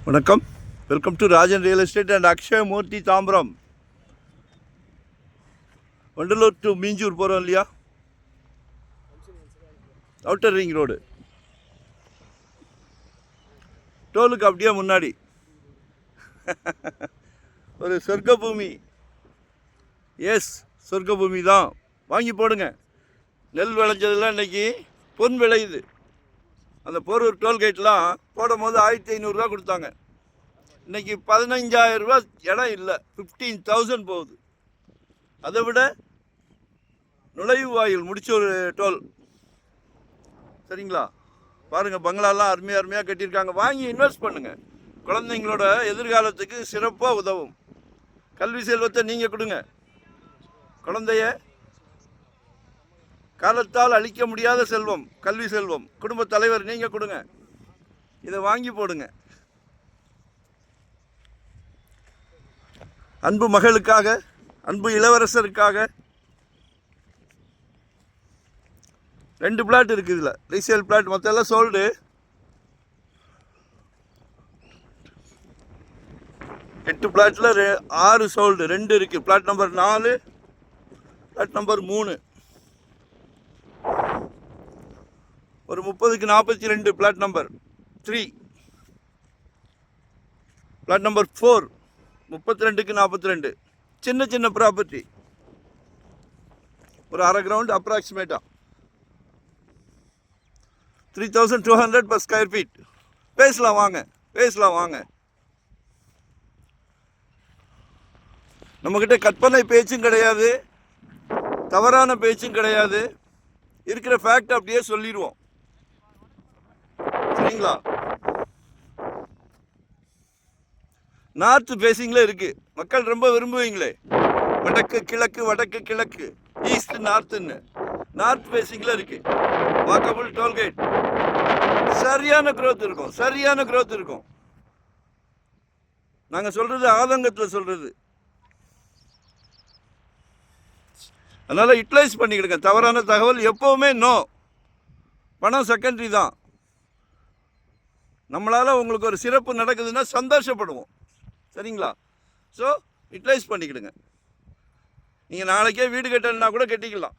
வணக்கம். Welcome to Rajan real estate and Akshay Murthy Tambaram. Vandalur to Minjur போகிறோம் இல்லையா, அவுட்டர் ரிங் ரோடு டோலுக்கு அப்படியே முன்னாடி ஒரு சொர்க்க பூமி. எஸ், சொர்க்க பூமி தான். வாங்கி போடுங்க. நெல் விளைஞ்சதுலாம் இன்றைக்கி பொன் விளையுது. அந்த போரூர் டோல்கேட்லாம் போடும் போது 1500 கொடுத்தாங்க. இன்றைக்கி 15,000 இடம் இல்லை, 15,000 போகுது. அதை விட நுழைவு வாயில் முடிச்ச ஒரு டோல். சரிங்களா? பாருங்கள், பங்களாலாம் அருமையாக கட்டியிருக்காங்க. வாங்கி இன்வெஸ்ட் பண்ணுங்கள். குழந்தைங்களோட எதிர்காலத்துக்கு சிறப்பாக உதவும். கல்வி செல்வத்தை நீங்கள் கொடுங்க. குழந்தைய காலத்தால் அழிக்க முடியாத செல்வம் கல்வி செல்வம். குடும்ப தலைவர் நீங்கள் கொடுங்க. இதை வாங்கி போடுங்க. அன்பு மகளுக்காக, அன்பு இளவரசருக்காக 2 பிளாட் இருக்குது. இதில் ரீசேல் பிளாட் மொத்தம் எல்லாம் சோல்டு. 8 பிளாட்டில் 6 சோல்டு, 2 இருக்குது. Flat number 4, flat number 3. ஒரு 30க்கு 42 பிளாட் நம்பர் 3. பிளாட் நம்பர் 4 32க்கு 42. சின்ன ப்ராப்பர்ட்டி. ஒரு அரை கிரவுண்ட் அப்ராக்சிமேட்டாக 3200 per square feet. பேசலாம் வாங்க. நம்மக்கிட்ட கற்பனை பேச்சும் கிடையாது, தவறான பேச்சும் கிடையாது. இருக்கிற ஃபேக்ட் அப்படியே சொல்லிடுவோம். சரிங்களா? நார்த் ஃபேஸிங்கில் இருக்குது. மக்கள் ரொம்ப விரும்புவீங்களே, வடக்கு கிழக்கு ஈஸ்ட் நார்த்துன்னு. நார்த் ஃபேஸிங்கில் இருக்குது. Walkable tollgate. சரியான க்ரோத் இருக்கும். நாங்கள் சொல்கிறது ஆதங்கத்தில் சொல்கிறது. அதனால் யூட்டிலைஸ் பண்ணிக்கிடுங்க. தவறான தகவல் எப்போவுமே நோ. பணம் செகண்டரி தான். நம்மளால் உங்களுக்கு ஒரு சிறப்பு நடக்குதுன்னா சந்தோஷப்படுவோம். சரிங்களா? ஸோ யூட்டிலைஸ் பண்ணிக்கிடுங்க. நீங்கள் நாளைக்கே வீடு கட்டணுன்னா கூட கட்டிக்கலாம்.